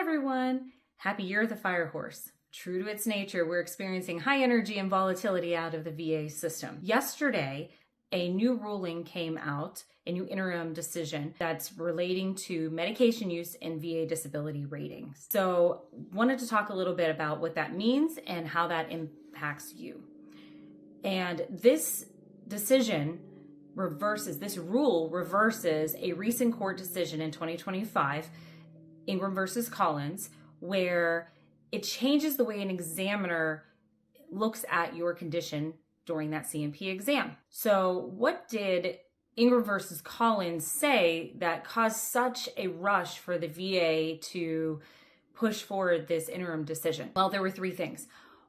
everyone. Happy Year of the Fire Horse. True to its nature, we're experiencing high energy and volatility out of the VA system. Yesterday, a new ruling came out, a new interim decision that's relating to medication use and VA disability ratings. So, wanted to talk a little bit about what that means and how that impacts you. And this rule reverses a recent court decision in 2025, Ingram versus Collins, where it changes the way an examiner looks at your condition during that C&P exam. So what did Ingram versus Collins say that caused such a rush for the VA to push forward this interim decision? Well, there were three things.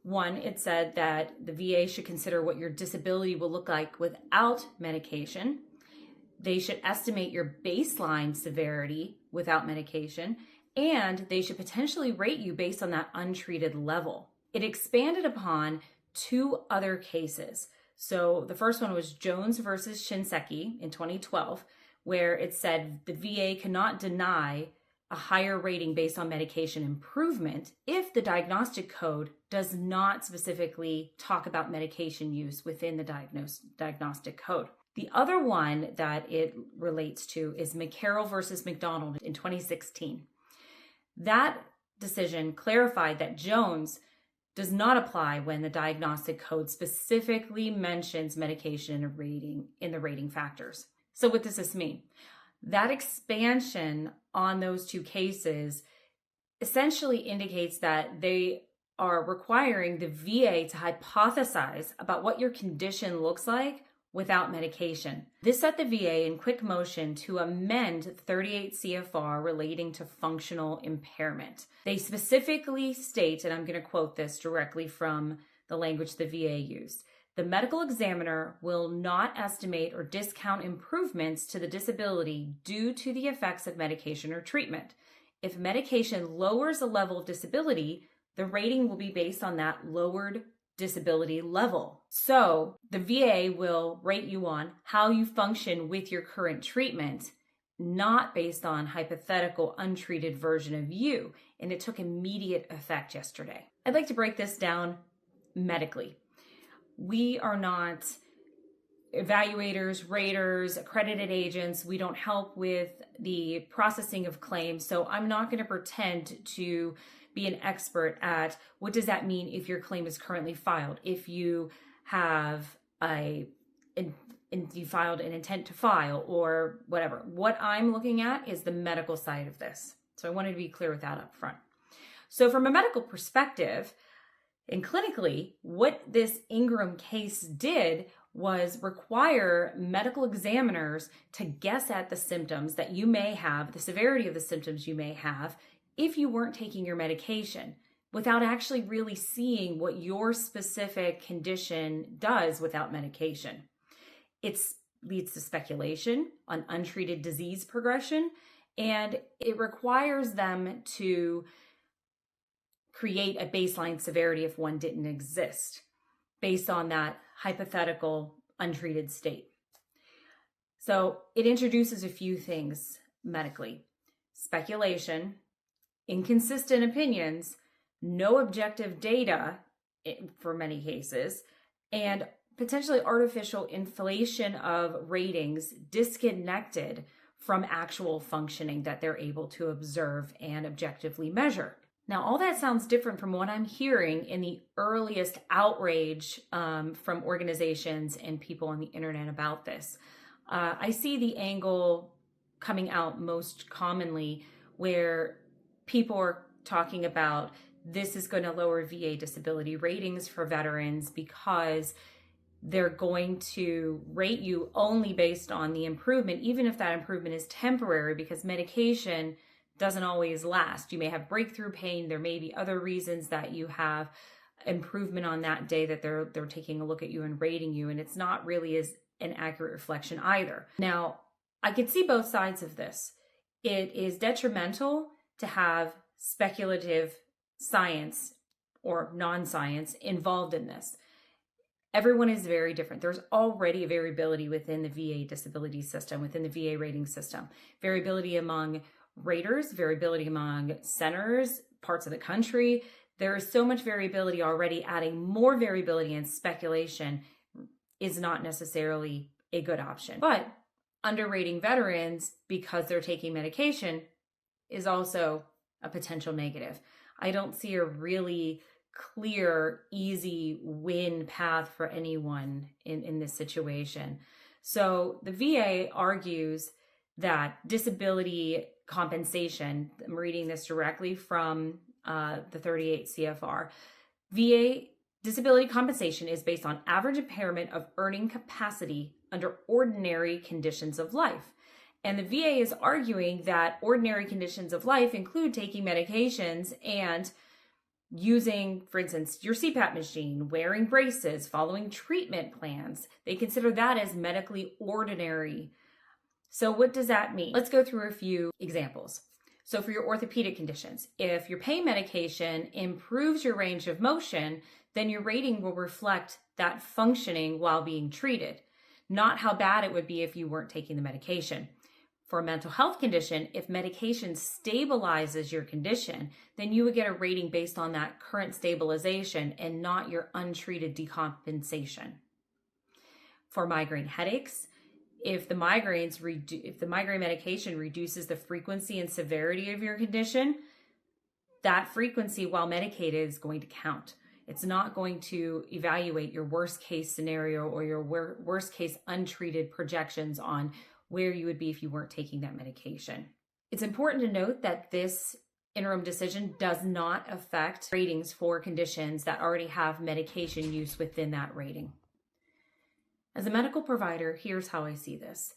One, it said that the VA should consider what your disability will look like without medication. They should estimate your baseline severity without medication, and they should potentially rate you based on that untreated level. It expanded upon two other cases. So the first one was Jones versus Shinseki in 2012, where it said the VA cannot deny a higher rating based on medication improvement if the diagnostic code does not specifically talk about medication use within the diagnostic code. The other one that it relates to is McCarroll versus McDonald in 2016. That decision clarified that Jones does not apply when the diagnostic code specifically mentions medication in the rating factors. So what does this mean? That expansion on those two cases essentially indicates that they are requiring the VA to hypothesize about what your condition looks like without medication. This set the VA in quick motion to amend 38 CFR relating to functional impairment. They specifically state, and I'm going to quote this directly from the language the VA used, the medical examiner will not estimate or discount improvements to the disability due to the effects of medication or treatment. If medication lowers the level of disability, the rating will be based on that lowered disability level. So the VA will rate you on how you function with your current treatment, not based on hypothetical untreated version of you. And it took immediate effect yesterday. I'd like to break this down medically. We are not evaluators, raters, accredited agents. We don't help with the processing of claims. So I'm not going to pretend to be an expert at what does that mean if your claim is currently filed, if you have you filed an intent to file or whatever. What I'm looking at is the medical side of this. So I wanted to be clear with that up front. So from a medical perspective and clinically, what this Ingram case did was require medical examiners to guess at the symptoms that you may have, the severity of the symptoms you may have, if you weren't taking your medication, without actually really seeing what your specific condition does without medication. It leads to speculation on untreated disease progression, and it requires them to create a baseline severity if one didn't exist, based on that hypothetical untreated state. So it introduces a few things medically: speculation, inconsistent opinions, no objective data for many cases, and potentially artificial inflation of ratings disconnected from actual functioning that they're able to observe and objectively measure. Now, all that sounds different from what I'm hearing in the earliest outrage from organizations and people on the internet about this. I see the angle coming out most commonly where people are talking about this is going to lower VA disability ratings for veterans because they're going to rate you only based on the improvement, even if that improvement is temporary, because medication doesn't always last. You may have breakthrough pain. There may be other reasons that you have improvement on that day that they're taking a look at you and rating you, and it's not really as an accurate reflection either. Now, I could see both sides of this. It is detrimental to have speculative science or non-science involved in this. Everyone is very different. There's already a variability within the VA disability system, within the VA rating system, variability among raters, variability among centers, parts of the country. There is so much variability already. Adding more variability and speculation is not necessarily a good option. But underrating veterans because they're taking medication is also a potential negative. I don't see a really clear, easy win path for anyone in this situation. So the VA argues that disability compensation, I'm reading this directly from the 38 CFR, VA disability compensation is based on average impairment of earning capacity under ordinary conditions of life. And the VA is arguing that ordinary conditions of life include taking medications and using, for instance, your CPAP machine, wearing braces, following treatment plans. They consider that as medically ordinary. So what does that mean? Let's go through a few examples. So for your orthopedic conditions, if your pain medication improves your range of motion, then your rating will reflect that functioning while being treated, not how bad it would be if you weren't taking the medication. For a mental health condition, if medication stabilizes your condition, then you would get a rating based on that current stabilization and not your untreated decompensation. For migraine headaches, if the migraine medication reduces the frequency and severity of your condition, that frequency while medicated is going to count. It's not going to evaluate your worst case scenario or your worst case untreated projections on where you would be if you weren't taking that medication. It's important to note that this interim decision does not affect ratings for conditions that already have medication use within that rating. As a medical provider, here's how I see this.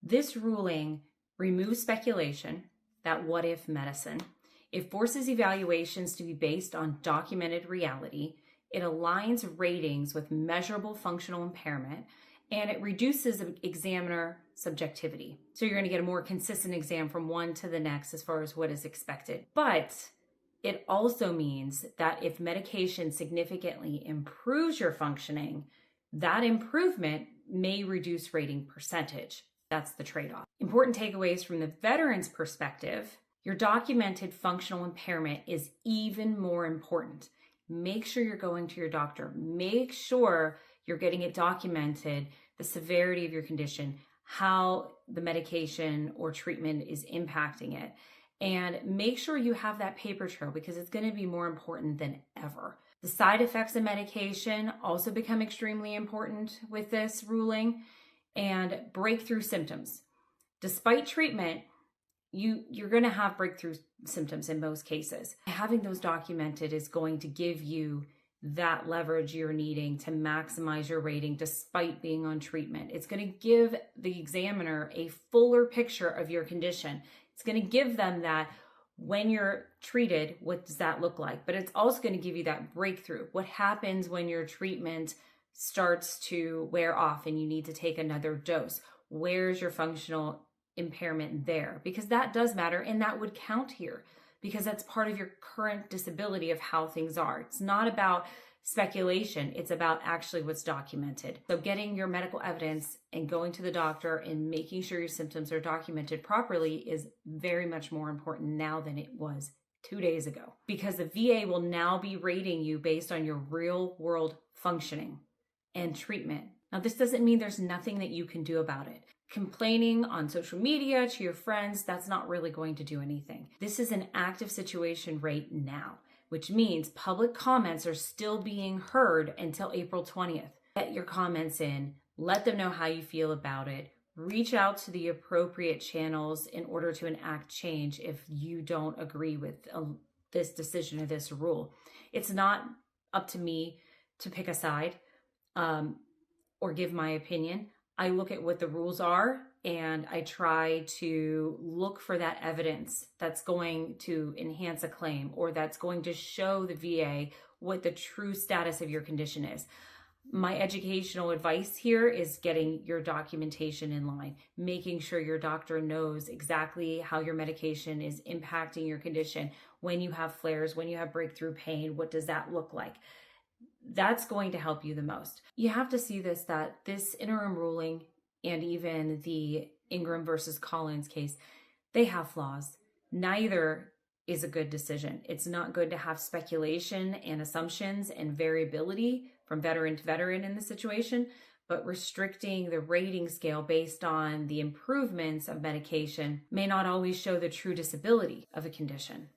This ruling removes speculation, that what if medicine. It forces evaluations to be based on documented reality. It aligns ratings with measurable functional impairment, and it reduces examiner subjectivity. So you're going to get a more consistent exam from one to the next as far as what is expected. But it also means that if medication significantly improves your functioning, that improvement may reduce rating percentage. That's the trade-off. Important takeaways from the veteran's perspective: your documented functional impairment is even more important. Make sure you're going to your doctor. Make sure you're getting it documented, the severity of your condition, how the medication or treatment is impacting it. And make sure you have that paper trail because it's going to be more important than ever. The side effects of medication also become extremely important with this ruling, and breakthrough symptoms. Despite treatment, you're going to have breakthrough symptoms in most cases. Having those documented is going to give you that leverage you're needing to maximize your rating despite being on treatment. It's going to give the examiner a fuller picture of your condition. It's going to give them that when you're treated, what does that look like? But it's also going to give you that breakthrough. What happens when your treatment starts to wear off and you need to take another dose? Where's your functional impairment there? Because that does matter, and that would count here because that's part of your current disability of how things are. It's not about speculation. It's about actually what's documented. So getting your medical evidence and going to the doctor and making sure your symptoms are documented properly is very much more important now than it was 2 days ago, because the VA will now be rating you based on your real world functioning and treatment. Now, this doesn't mean there's nothing that you can do about it. Complaining on social media to your friends, that's not really going to do anything. This is an active situation right now, which means public comments are still being heard until April 20th. Get your comments in, let them know how you feel about it, reach out to the appropriate channels in order to enact change if you don't agree with this decision or this rule. It's not up to me to pick a side or give my opinion. I look at what the rules are and I try to look for that evidence that's going to enhance a claim or that's going to show the VA what the true status of your condition is. My educational advice here is getting your documentation in line, making sure your doctor knows exactly how your medication is impacting your condition. When you have flares, when you have breakthrough pain, what does that look like? That's going to help you the most. You have to see that this interim ruling and even the Ingram versus Collins case, they have flaws. Neither is a good decision. It's not good to have speculation and assumptions and variability from veteran to veteran in the situation, but restricting the rating scale based on the improvements of medication may not always show the true disability of a condition.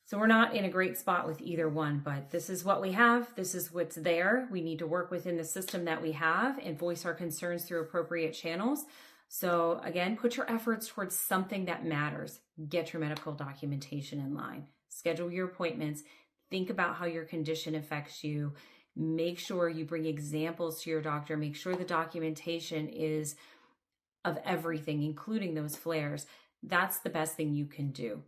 So we're not in a great spot with either one, but this is what we have. This is what's there. We need to work within the system that we have and voice our concerns through appropriate channels. So again, put your efforts towards something that matters. Get your medical documentation in line. Schedule your appointments. Think about how your condition affects you. Make sure you bring examples to your doctor. Make sure the documentation is of everything, including those flares. That's the best thing you can do.